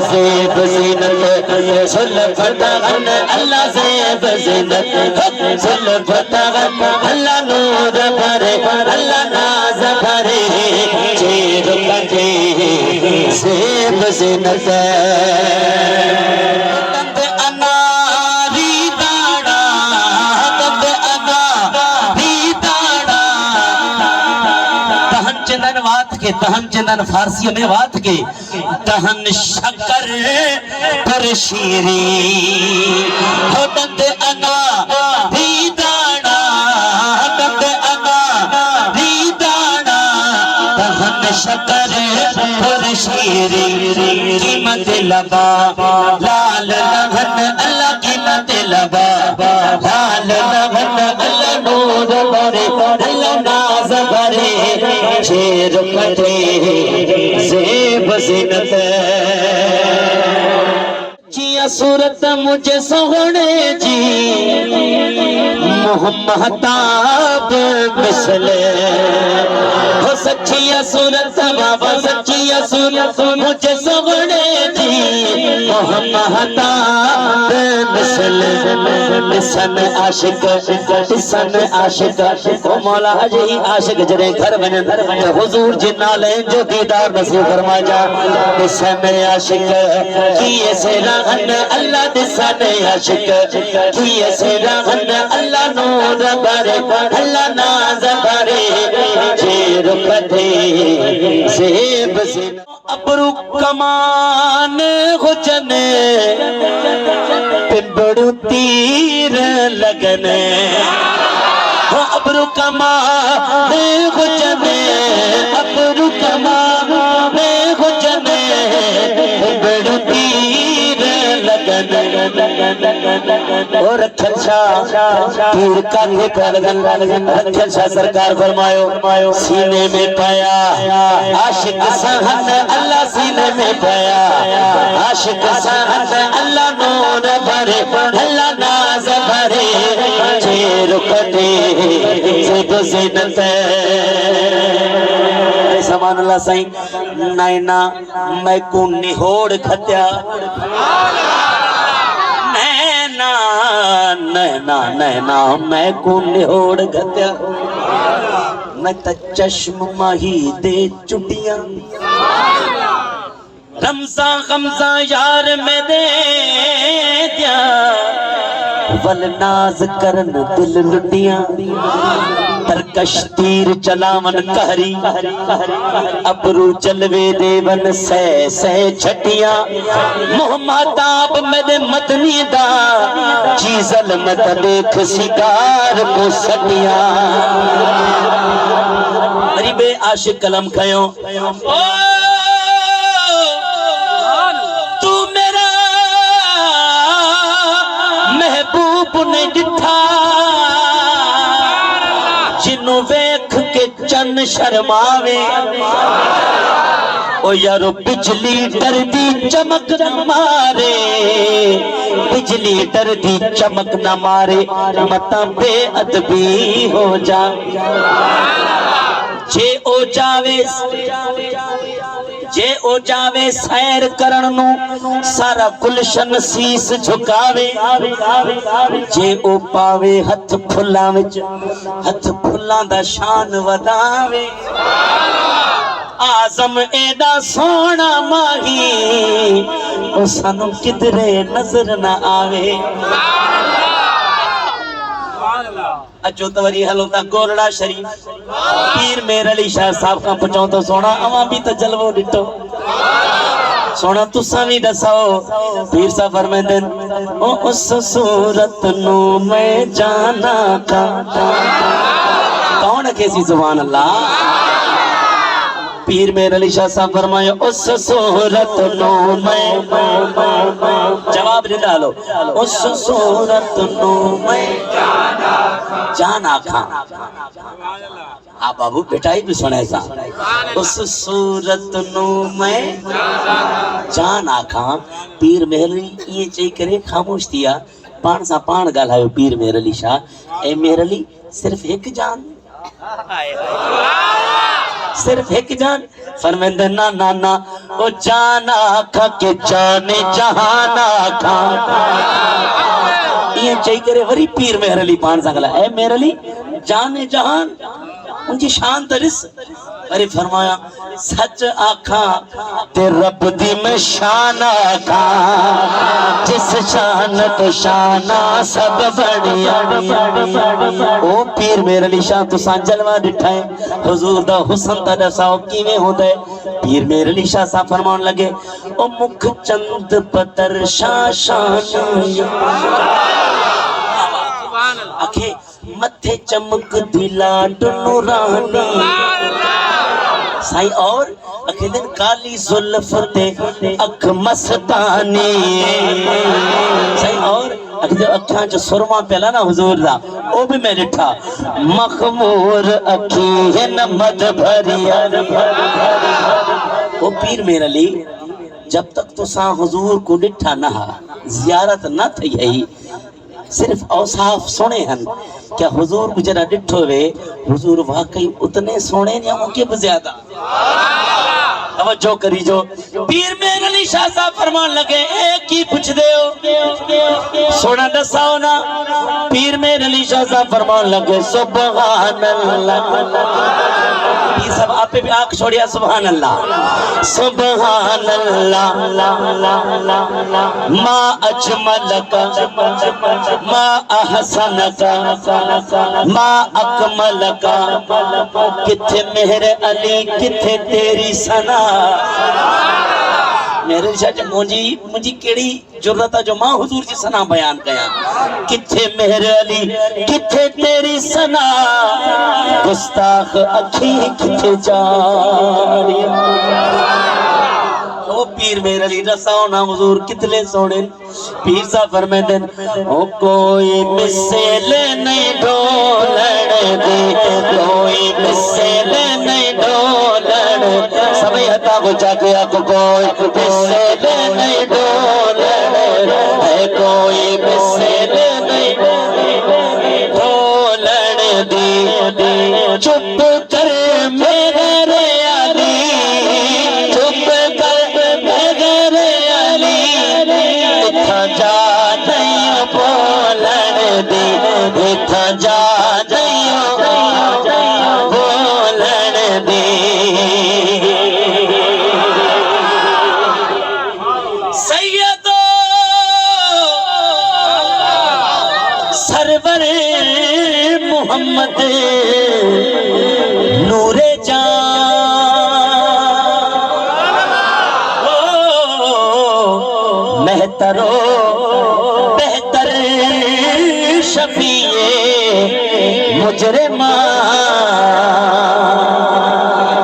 زیب زینت زلف تغن اللہ زیب زینت زلف تغن اللہ نور بھرے اللہ ناز بھرے چیر کٹے زیب زینت دند اناری داڑا دند اناری داڑا دہن چندن وات کے دہن چندن فارسی میں وات کے دہن شکر پر شیری ہو دند اناری داڑا دند اناری داڑا دہن شکر پر شیری قیمت لبا لال لغن اللہ قیمت لبا لال لغن اللہ نور بھرے اللہ ناز بھرے شیر کٹے زیب زینت چیا صورت مجھے سونے جی محمد مثل ہو سچیا صورت بابا سچیا صورت مجھے سونے جی محمد مثل لسن عاشق لسن عاشق او مولا جی عاشق جرے گھر بنے حضور جنالے جو دیدار نصیب فرما جا لسن عاشق کیے سے راغن اللہ لسن عاشق کیے سے راغن اللہ نور بھرے اللہ ناز بھرے چیر کٹے زیب زینت ابرو کمان غجنے پنبڑو تیر لگنے ابرو کمان غجنے ابرو کمان غجنے پنبڑو تیر لگنے اور رکھل شاہ پیر کا دھکا لگن رکھل شاہ سرکار فرمائیو سینے میں پایا عاشق سہن اللہ سینے میں پایا عاشق سہن اللہ نور بھرے اللہ ناز بھرے چیر کٹے زیب زینت سبحان اللہ سائیں نائنا میں کو نہوڑ کھتیا نینا نینا میں کو نہوڑ گھتیا میں تا چشم ماہی دے چٹیاں رمضا غمزہ یار میں دے دیا ولناز کرن دل لٹیاں ترکش تیر چلاون کہری ابرو چلوے دیون سہ سہ چھٹیاں محمد آپ میں مدنی دا چیزل مت دیکھ سگار کو سٹیاں غریب عاشق کلم کھیوں تو میرا محبوب نے ڈٹھا جنوں ویکھ کے چن شرماوے او یارو بجلی ڈر دی چمک نہ مارے بجلی ڈر دی چمک نہ مارے متا بے ادبی ہو جا جے او جاوے سیر کرنو سارا گلشن سیس جھکاوے جے او پاوے ہتھ پھلاں وچ ہتھ پھلاں دا شان وداوے آزم ایڈا سونا ماہی او سانو کدرے نظر نہ آوے اچھو توری حلوتا گورڑا شریف پیر میر علی شاہ صاحب کا پچھوں تو سونا اما بھی تجلوہ ڈٹو سونا تسا بھی دساؤ پیر صاحب فرمیندن او اس صورت نو میں جانا کا کون ہے کیسی سبحان اللہ پیر میر علی شاہ صاحب فرمائے اس صورت نو میں جواب دے ڈالو اس صورت نو میں جانا کھان آپ بابو بیٹائی بھی سنے سا اس صورت نو میں جانا کھان پیر میر علی یہ چاہی کرے خاموش دیا پان سا پان گال ہے پیر میر علی شاہ اے میر علی صرف ایک جان صرف ایک جان فرمیندے نا نا نا او جان آکھا کہ جان جہان آکھا یہ چاہی کرے وری پیر مہر علی پان سنگلا اے مہر علی جان جہان ان کی شان ترس ارے فرمایا سچ آکھا تے رب دی میں شان آکھا جس شان تو شانہ سب بڑیا او پیر مہر علی شاہ تو سان جلوہ ڈٹھائیں حضور دا حسن دا دساؤ کیویں ہو دے پیر مہر علی شاہ صاحب فرمان لگے او مکھ چند پتر شاہ شان آکھے متھے چمک دلاٹ نورانی سائی اور اکھے دن کالی ظلفتے اکھ مستانی سائی اور اکھے دن اکھاں جو سرما پہلا نا حضور دا او بھی میں لٹھا مخمور اکھی ہے نمد بھریا او پیر مہر علی جب تک تو ساں حضور کو لٹھا نہ زیارت نہ تھی ہے صرف اوصاف سونے ہن کیا حضور کو جرا ڈٹھو وے حضور واقعی اتنے سونے یا ان کے بزیادہ توجہ کری جو پیر مہر علی شاہ صاحب فرمان لگے ایک ہی پوچھ دے ہو سونا دساؤ نا پیر مہر علی شاہ صاحب فرمان لگے سبحان اللہ یہ سب آپ پہ بھی آنکھ چھوڑیا سبحان اللہ سبحان اللہ ما اجملک ما احسنک ما اکملک کتھے مہر علی کتھے تیری ثنا میرے شاہ مجھے کیڑی جرت ہے جو ماں حضور جی ثنا بیان کیا کتھے مہر علی کتھے تیری ثنا گستاخ اکھی کتھے جاری او پیر مہر علی رساؤ نا حضور کتلے سوڑن پیر صاحب فرمائے دن او کوئی مثل نہیں ڈھولن دے کوئی مثل نہیں ڈھولن سبھی ہتا کو چاکے آکو کوئی مثل نہیں ڈھولن ہے کوئی مثل نہیں ڈھولن دی چپ کر میرے علی چپ کر میرے علی اتھا جا نہیں بولن دی اتھا جا نہیں بولن دی سیدو سرور محمد نور جان مہترو بہتر شفیع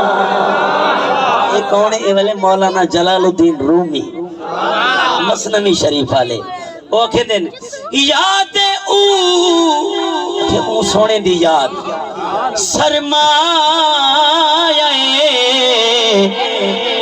مجرمان یہ کون ہے والے مولانا جلال الدین رومی مسنوی شریف والے وہ کہ دن یاد او سونے دی یاد سرمایہ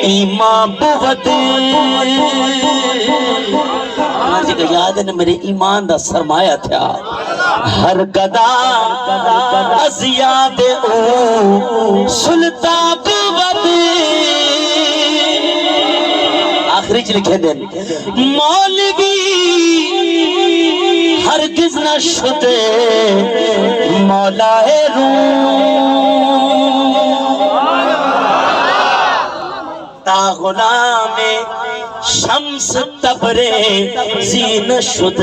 ایمان بود مجھے کہ یاد ہے میرے ایمان دا سرمایہ تھا ہر گدا از یاد او سلطان بود آخری چ لکھے دن مولوی ہرگز نہ شدے مولا روم تا غلام شمس تبرے زین شد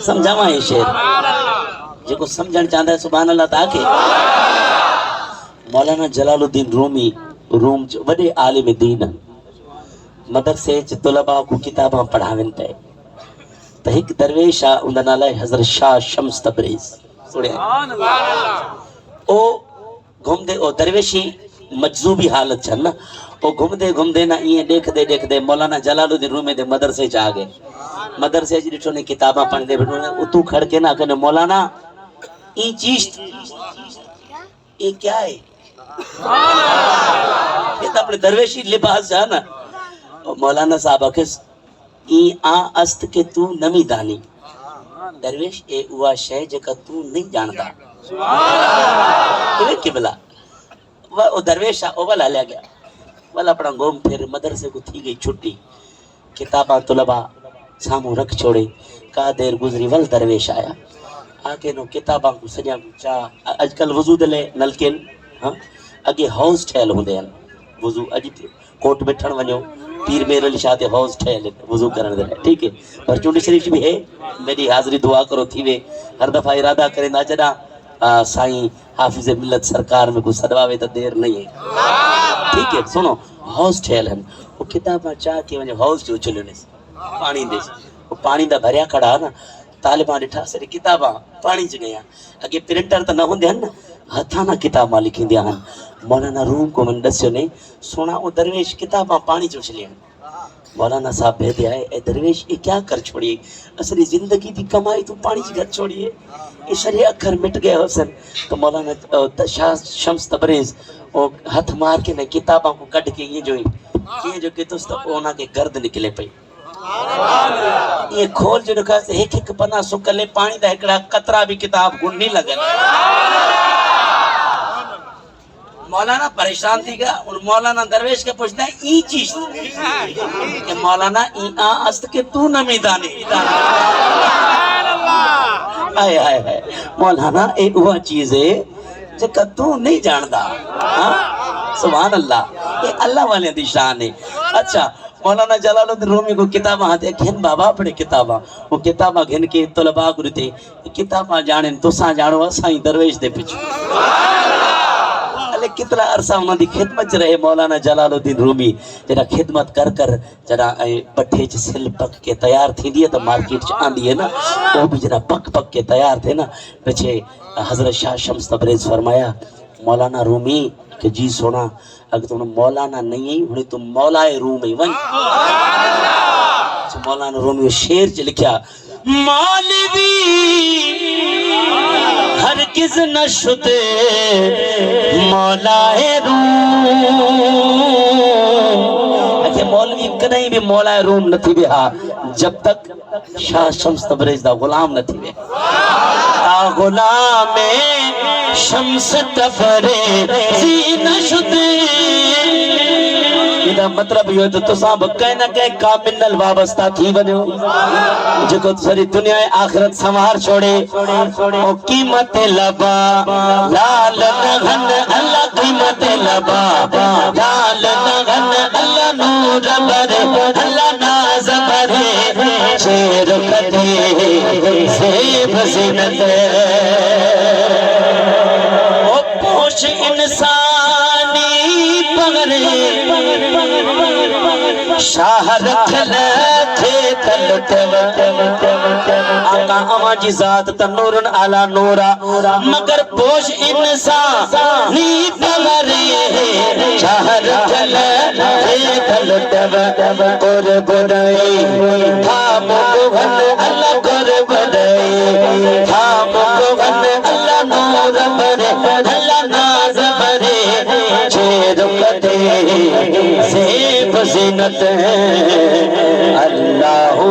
سمجھاما یہ شعر جو کو سمجھن چاہتا ہے سبحان اللہ تاکہ مولانا جلال الدین رومی روم وڈے عالم دین مدرسے طلباء کو کتاباں پڑھاویں پہ تو ایک درویش اندر نالے حضرت شاہ شمس تبریز او گھوم دے او درویشی مجذوبی حالت چھنا او گھوم دے نا یہ دیکھ دے مولانا جلال الدین رومی دے مدرسے چاہ گئے مدرسے جی ڈٹھو نے کتاباں پڑھ دے بیٹھو نے تو کھڑ کے نا کہنے مولانا این چیز یہ کیا ہے یہ تو اپنے درویشی لباس جانا مولانا صاحب اکھس این آن است کہ تو نمی دانی درویش اے ہوا شے جکا تو نہیں جانتا قبلہ وہ درویش او والا لے گیا والا اپنا گھوم پھر مدرسے کو تھی گئی چھٹی کتاباں طلباء ساموں رکھ چھوڑے کا دیر گزری ول درویش آیا آکے نو کتاباں کو سجا چاہ اج کل وضو دلے نلکن ہاں اگے ہاؤس ٹھہل ہوندے ہیں وضو اج کوٹ بیٹھن ونجو پیر میرے علی شاہ تے ہاؤس ٹھہل وضو کرن دے ٹھیک ہے پر چونڈی شریف بھی ہے میری حاضری دعا کرو تھی وے ہر دفعہ ارادہ کرے نہ جڑا سائیں حافظ ملت سرکار میں کو صدواوے تو دیر نہیں ہے ٹھیک ہے سنو ہاؤس ٹھہل ہیں وہ کتاباں چاہ کے ونجو ہاؤس جو چلے پانی دے وہ پانی دا بھریا کھڑا نا طالبان ڈٹھا سارے کتاباں پانی چ گیا اگے پرنٹر تو نہ ہوندے ہیں نا ہتھاں نہ کتاباں لکھیندیاں ہیں مولانا روم کو من دسیو نے سونا او درویش کتاباں پانی چ چلے مولانا صاحب بھیدے آئے اے درویش یہ کیا کر چھوڑیے اصلی زندگی دی کمائی تو پانی چ گھر چھوڑیے یہ شریع اکھر مٹ گئے حسن تو مولانا شاہ شمس تبریز وہ ہتھ مار کے نے کتاباں کو کٹ کے یہ جو کہ تو اونا کے گرد نکلے پئی یہ کھول جو رکھا سے ایک ایک پنا سکلے پانی دا ایکڑا قطرہ بھی کتاب کو نہیں لگن مولانا پریشان تھی گا اور مولانا درویش کے پوچھتا ہے ای چیز کہ مولانا ای است کہ تو نمی دانے آئے آئے آئے مولانا اے وہ چیز ہے جکا تو نہیں جاندہ سبحان اللہ یہ اللہ والے دی شان ہے اچھا مولانا جلال الدین رومی کو کتاباں آتے گھن بابا پڑے کتاباں وہ کتاباں گھن کے طلباء گرتے کتاباں جانن تو ساں جانو سائیں درویش دے پچھو علیہ کتنا عرصہ انہوں دی خدمت رہے مولانا جلال الدین رومی جنہا خدمت کر جنہا بٹھے چھ سل پک کے تیار تھی دیا تو مارکیٹ چھ آن دیئے نا وہ بھی جنہا پک کے تیار تھے نا پچھے حضرت شاہ شمس تبریز فرمایا مولانا رومی کہ جی سونا اگر تم مولانا نہیں ہے انہیں تم مولائے رومی ون مولانا رومی شیر چھ لکھیا مولوی ہرگز نہ شدے مولائے روم کہ مولوی کدہیں بھی مولائے روم نہ تھی بہا جب تک شاہ شمس تبریز دا غلام نہ تھی بہا غلام شمس تبریزی نہ شدے یہ مطلب یہ تو تصاب کہیں نہ کہیں کامل نل وابستہ تھی بنیو جو کو ساری دنیا آخرت سمار چھوڑے او قیمت لبا لال نغن اللہ قیمت لبا لال نغن اللہ نور برے اللہ ناز برے شیر کتے زیب زینت او پوش انسانی پغرے شاہ رکھ لکھے تلٹو آقا اما جی ذات تنورن علا نورا مگر پوش انسانی پغرے شاہ رکھ لکھے تلٹو قرب رئی تھام گوھن اللہ قرب رئی تھام گوھن اللہ نور برے اللہ ناز برے چیر کتے زیب زینت اللہ